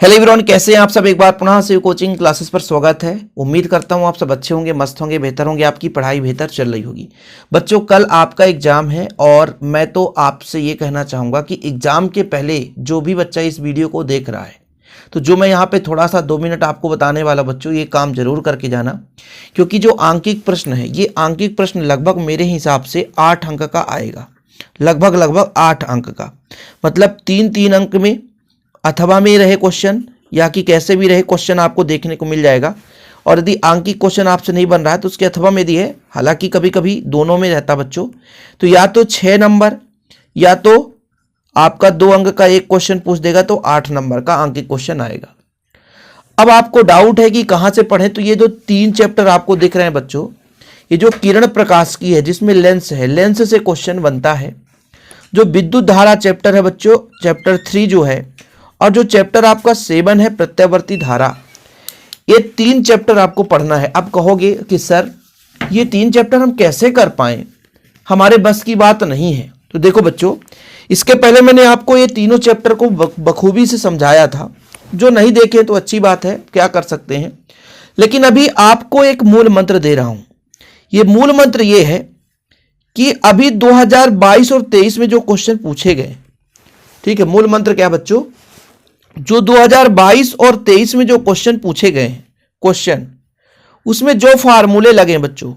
Hello everyone, कैसे हैं आप सब। एक बार पुनः से कोचिंग क्लासेस पर स्वागत है। उम्मीद करता हूं आप सब अच्छे होंगे, मस्त होंगे, बेहतर होंगे, आपकी पढ़ाई बेहतर चल रही होगी। बच्चों, कल आपका एग्जाम है और मैं तो आपसे ये कहना चाहूँगा कि एग्जाम के पहले जो भी बच्चा इस वीडियो को देख रहा है, तो जो मैं यहाँ पे थोड़ा सा 2 मिनट आपको बताने वाला बच्चों, ये काम जरूर करके जाना। क्योंकि जो आंकिक प्रश्न है, ये आंकिक प्रश्न लगभग मेरे हिसाब से 8 अंक का आएगा। लगभग 8 अंक का, मतलब 3-3 अंक में अथवा में रहे क्वेश्चन, या कि कैसे भी रहे क्वेश्चन आपको देखने को मिल जाएगा। और यदि आंकिक क्वेश्चन आपसे नहीं बन रहा है तो उसके अथवा में दिए, हालांकि कभी कभी दोनों में रहता बच्चों। तो या तो 6 नंबर या तो आपका 2 अंक का एक क्वेश्चन पूछ देगा, तो 8 नंबर का आंकिक क्वेश्चन आएगा। अब आपको डाउट है कि कहाँ से पढ़े, तो ये जो 3 चैप्टर आपको दिख रहे हैं बच्चों, ये जो किरण प्रकाश की है जिसमें लेंस है, लेंस से क्वेश्चन बनता है। जो विद्युत धारा चैप्टर है बच्चों, चैप्टर 3 जो है, और जो चैप्टर आपका 7 है प्रत्यावर्ती धारा, ये 3 चैप्टर आपको पढ़ना है। अब कहोगे कि सर ये 3 चैप्टर हम कैसे कर पाए, हमारे बस की बात नहीं है। तो देखो बच्चों, इसके पहले मैंने आपको ये तीनों चैप्टर को बखूबी से समझाया था। जो नहीं देखे तो अच्छी बात है, क्या कर सकते हैं। लेकिन अभी आपको एक मूल मंत्र दे रहा हूं। ये मूल मंत्र ये है कि अभी 2022 और 23 में जो क्वेश्चन पूछे गए, ठीक है, मूल मंत्र क्या बच्चों, जो 2022 और 23 में जो क्वेश्चन पूछे गए हैं, क्वेश्चन उसमें जो फार्मूले लगे बच्चों,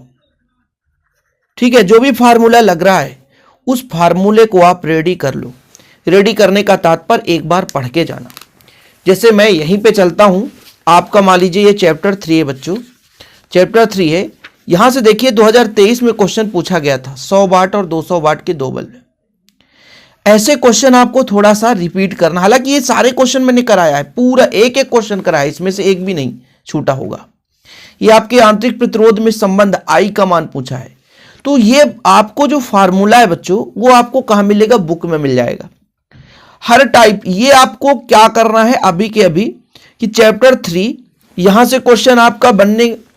ठीक है, जो भी फार्मूला लग रहा है उस फार्मूले को आप रेडी कर लो। रेडी करने का तात्पर्य एक बार पढ़ के जाना। जैसे मैं यहीं पे चलता हूं, आपका मान लीजिए ये चैप्टर 3 है बच्चों, चैप्टर 3 है। यहां से देखिए 2023 में क्वेश्चन पूछा गया था 100 वाट और 200 वाट के 2 बल्ब। ऐसे क्वेश्चन आपको थोड़ा सा रिपीट करना। हालांकि ये सारे क्वेश्चन मैंने कराया है, पूरा एक एक क्वेश्चन कराया है, इसमें से एक भी नहीं छूटा होगा। ये आपके आंतरिक प्रतिरोध में संबंध आई का मान पूछा है। तो ये आपको जो फार्मूला है बच्चों, वो आपको कहां मिलेगा, बुक में मिल जाएगा हर टाइप। ये आपको क्या करना है अभी के अभी कि चैप्टर 3 यहां से क्वेश्चन आपका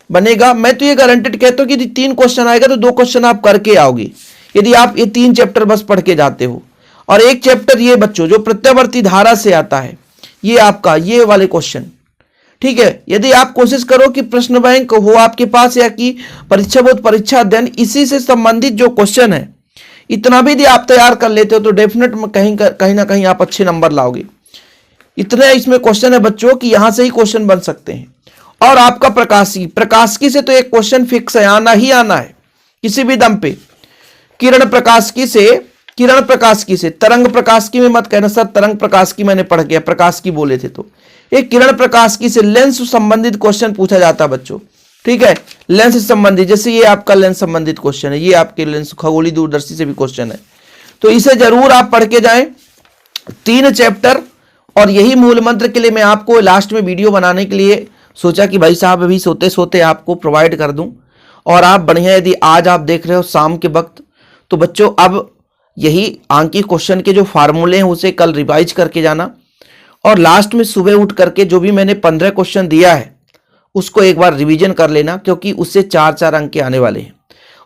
बनेगा। मैं तो ये गारंटेड कहता हूं कि यदि 3 क्वेश्चन आएगा तो 2 क्वेश्चन आप करके आओगे, यदि आप ये 3 चैप्टर बस पढ़ के जाते हो। और एक चैप्टर ये बच्चों जो प्रत्यावर्ती धारा से आता है, ये आपका ये वाले क्वेश्चन, ठीक है। यदि आप कोशिश करो कि प्रश्न बैंक हो आपके पास, या कि परीक्षा बोध परीक्षा अध्ययन, इसी से संबंधित जो क्वेश्चन है, इतना भी यदि आप तैयार कर लेते हो तो डेफिनेट कहीं ना कहीं आप अच्छे नंबर लाओगे। इतने इसमें क्वेश्चन है बच्चों कि यहां से ही क्वेश्चन बन सकते हैं। और आपका प्रकाशिकी से तो एक क्वेश्चन फिक्स है, आना ही आना है किसी भी दम पे। किरण प्रकाशिकी से, तरंग प्रकाशिकी में मत कहना सर तरंग प्रकाशिकी मैंने पढ़ गया, प्रकाशिकी बोले थे। तो एक किरण प्रकाशिकी से लेंस संबंधित क्वेश्चन पूछा जाता है बच्चों, ठीक है। लेंस से संबंधित, जैसे ये आपका लेंस संबंधित क्वेश्चन है, ये आपके लेंस खगोलीय दूरदर्शी से भी क्वेश्चन है। तो इसे जरूर आप पढ़ के जाएं 3 चैप्टर। और यही मूल मंत्र के लिए मैं आपको लास्ट में वीडियो बनाने के लिए सोचा कि भाई साहब अभी सोते सोते आपको प्रोवाइड कर दूं। और आप बढ़िया, यदि आज आप देख रहे हो शाम के वक्त, तो बच्चों अब यही आंकिक क्वेश्चन के जो फार्मूले हैं उसे कल रिवाइज करके जाना। और लास्ट में सुबह उठ करके जो भी मैंने 15 क्वेश्चन दिया है उसको एक बार रिवीजन कर लेना, क्योंकि उससे 4-4 अंक के आने वाले हैं।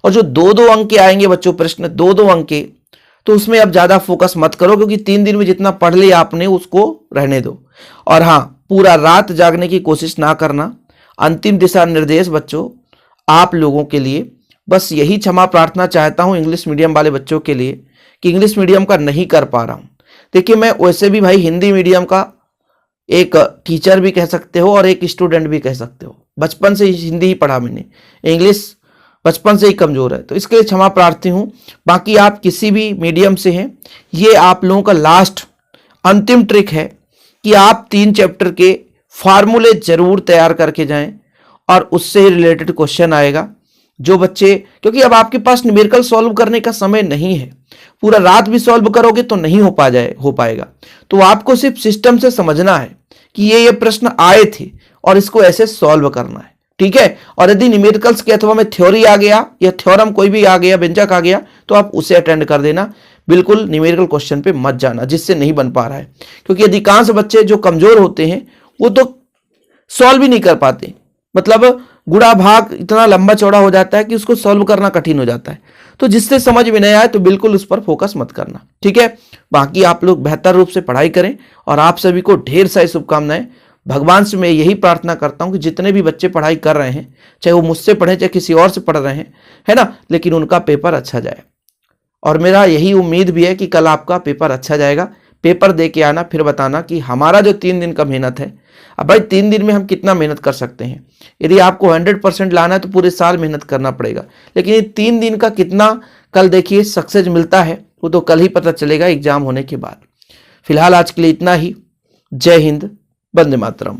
और जो 2-2 अंक के आएंगे बच्चों प्रश्न, 2-2 अंक के, तो उसमें अब ज्यादा फोकस मत करो, क्योंकि 3 दिन में जितना पढ़ लिया आपने उसको रहने दो। और हाँ, पूरा रात जागने की कोशिश ना करना। अंतिम दिशा निर्देश बच्चों आप लोगों के लिए, बस यही क्षमा प्रार्थना चाहता हूं इंग्लिश मीडियम वाले बच्चों के लिए कि इंग्लिश मीडियम का नहीं कर पा रहा हूं। देखिए, मैं वैसे भी भाई हिंदी मीडियम का एक टीचर भी कह सकते हो और एक स्टूडेंट भी कह सकते हो। बचपन से हिंदी ही पढ़ा मैंने, इंग्लिश बचपन से ही कमजोर है, तो इसके लिए क्षमा प्रार्थी हूं। बाकी आप किसी भी मीडियम से हैं, ये आप लोगों का लास्ट अंतिम ट्रिक है कि आप 3 चैप्टर के फार्मूले जरूर तैयार करके जाएं, और उससे ही रिलेटेड क्वेश्चन आएगा। जो बच्चे, क्योंकि अब आपके पास न्यूमेरिकल सॉल्व करने का समय नहीं है, पूरा रात भी सॉल्व करोगे तो नहीं हो पाएगा। तो आपको सिर्फ सिस्टम से समझना है कि ये प्रश्न आए थे और इसको ऐसे सॉल्व करना है, ठीक है। और यदि न्यूमेरिकल्स के अथवा में थ्योरी आ गया या थ्योरम कोई भी आ गया, व्यंजक आ गया, तो आप उसे अटेंड कर देना। बिल्कुल न्यूमेरिकल क्वेश्चन पे मत जाना जिससे नहीं बन पा रहा है, क्योंकि अधिकांश बच्चे जो कमजोर होते हैं वो तो सॉल्व भी नहीं कर पाते। मतलब गुणा भाग इतना लंबा चौड़ा हो जाता है कि उसको सॉल्व करना कठिन हो जाता है। तो जिससे समझ में नहीं आए तो बिल्कुल उस पर फोकस मत करना, ठीक है। बाकी आप लोग बेहतर रूप से पढ़ाई करें और आप सभी को ढेर सारी शुभकामनाएं। भगवान से मैं यही प्रार्थना करता हूं कि जितने भी बच्चे पढ़ाई कर रहे हैं, चाहे वो मुझसे पढ़े चाहे किसी और से पढ़ रहे हैं, है ना, लेकिन उनका पेपर अच्छा जाए। और मेरा यही उम्मीद भी है कि कल आपका पेपर अच्छा जाएगा। पेपर दे के आना, फिर बताना कि हमारा जो 3 दिन का मेहनत है, अब भाई 3 दिन में हम कितना मेहनत कर सकते हैं। यदि आपको 100% लाना है तो पूरे साल मेहनत करना पड़ेगा, लेकिन ये 3 दिन का कितना कल देखिए सक्सेस मिलता है वो तो कल ही पता चलेगा एग्जाम होने के बाद। फिलहाल आज के लिए इतना ही। जय हिंद, वंदे मातरम।